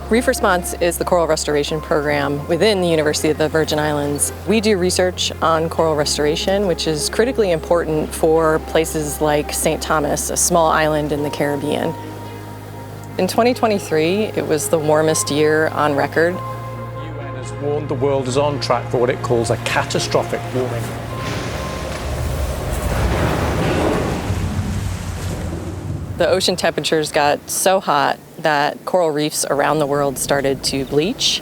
Reef Response is the coral restoration program within the University of the Virgin Islands. We do research on coral restoration, which is critically important for places like St. Thomas, a small island in the Caribbean. In 2023, it was the warmest year on record. The UN has warned the world is on track for what it calls a catastrophic warming. The ocean temperatures got so hot that coral reefs around the world started to bleach.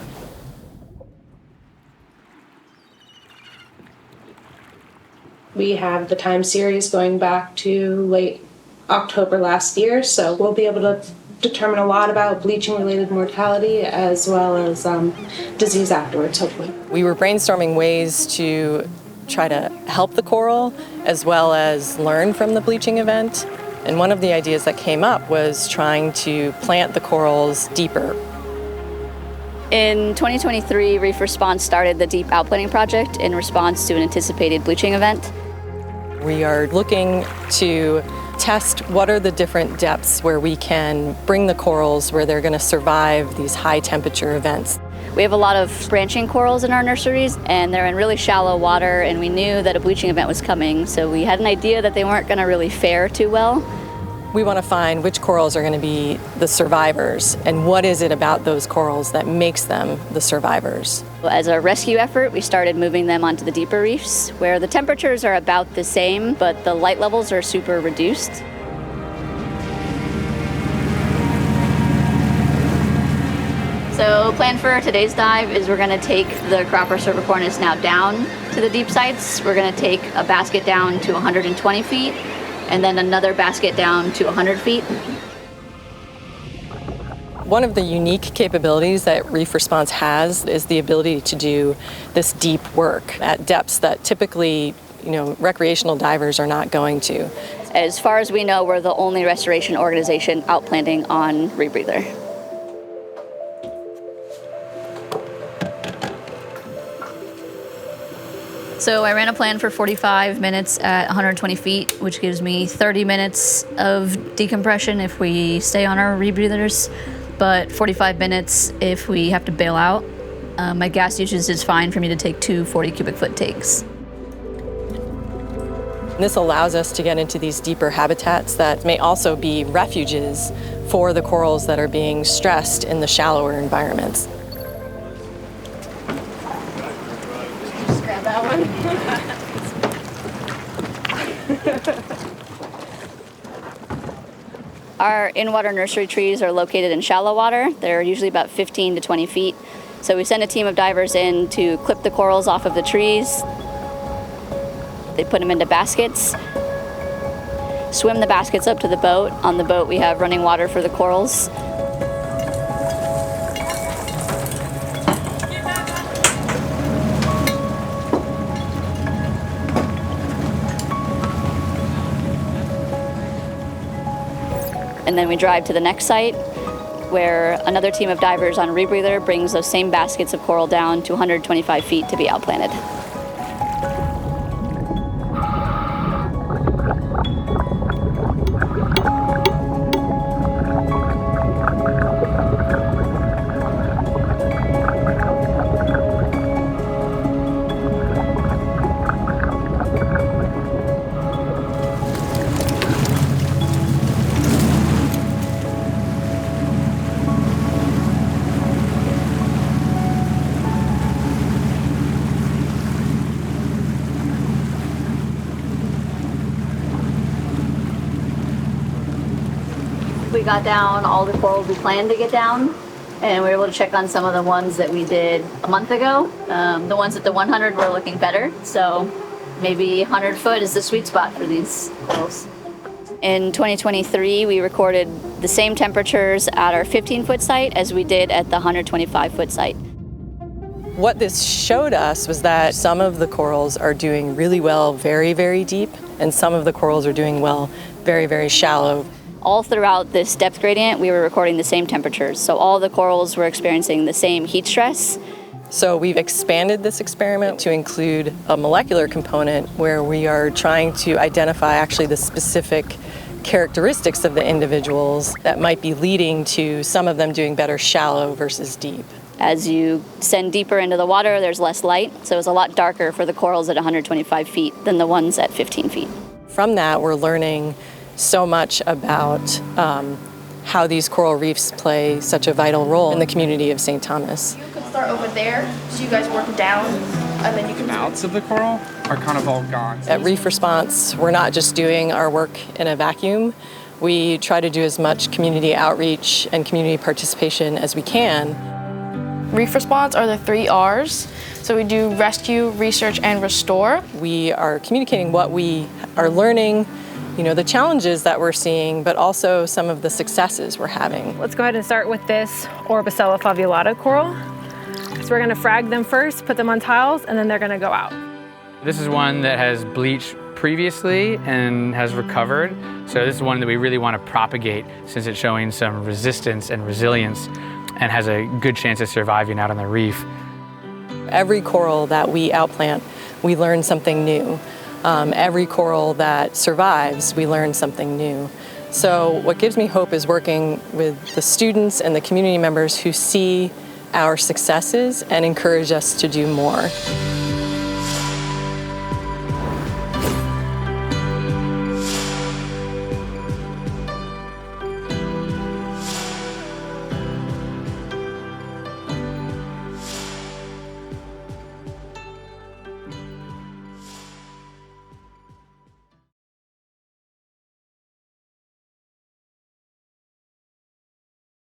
We have the time series going back to late October last year, so we'll be able to determine a lot about bleaching-related mortality as well as disease afterwards, hopefully. We were brainstorming ways to try to help the coral as well as learn from the bleaching event. And one of the ideas that came up was trying to plant the corals deeper. In 2023, Reef Response started the Deep Outplanting Project in response to an anticipated bleaching event. We are looking to test what are the different depths where we can bring the corals where they're going to survive these high temperature events. We have a lot of branching corals in our nurseries, and they're in really shallow water, and we knew that a bleaching event was coming, so we had an idea that they weren't going to really fare too well. We want to find which corals are going to be the survivors, and what is it about those corals that makes them the survivors. As a rescue effort, we started moving them onto the deeper reefs, where the temperatures are about the same, but the light levels are super reduced. So plan for today's dive is we're going to take the cropper cervicornis now down to the deep sites. We're going to take a basket down to 120 feet and then another basket down to 100 feet. One of the unique capabilities that Reef Response has is the ability to do this deep work at depths that typically, recreational divers are not going to. As far as we know, we're the only restoration organization outplanting on rebreather. So I ran a plan for 45 minutes at 120 feet, which gives me 30 minutes of decompression if we stay on our rebreathers, but 45 minutes if we have to bail out. My gas usage is fine for me to take 2 40 cubic foot takes. This allows us to get into these deeper habitats that may also be refuges for the corals that are being stressed in the shallower environments. That one. Our in-water nursery trees are located in shallow water. They're usually about 15 to 20 feet. So we send a team of divers in to clip the corals off of the trees. They put them into baskets, swim the baskets up to the boat. On the boat we have running water for the corals. And then we drive to the next site where another team of divers on rebreather brings those same baskets of coral down to 125 feet to be outplanted. We got down all the corals we planned to get down, and we were able to check on some of the ones that we did a month ago. The ones at the 100 were looking better, so maybe 100 foot is the sweet spot for these corals. In 2023, we recorded the same temperatures at our 15-foot site as we did at the 125-foot site. What this showed us was that some of the corals are doing really well very, very deep, and some of the corals are doing well very, very shallow. All throughout this depth gradient, we were recording the same temperatures. So all the corals were experiencing the same heat stress. So we've expanded this experiment to include a molecular component where we are trying to identify actually the specific characteristics of the individuals that might be leading to some of them doing better shallow versus deep. As you descend deeper into the water, there's less light, so it's a lot darker for the corals at 125 feet than the ones at 15 feet. From that, we're learning so much about how these coral reefs play such a vital role in the community of St. Thomas. You could start over there, so you guys work down, and then you can... Mouths of the coral are kind of all gone. At Reef Response, we're not just doing our work in a vacuum. We try to do as much community outreach and community participation as we can. Reef Response are the 3 R's. So we do rescue, research, and restore. We are communicating what we are learning, the challenges that we're seeing, but also some of the successes we're having. Let's go ahead and start with this Orbicella fabulata coral. So we're gonna frag them first, put them on tiles, and then they're gonna go out. This is one that has bleached previously and has recovered. So this is one that we really want to propagate since it's showing some resistance and resilience and has a good chance of surviving out on the reef. Every coral that we outplant, we learn something new. Every coral that survives, we learn something new. So what gives me hope is working with the students and the community members who see our successes and encourage us to do more.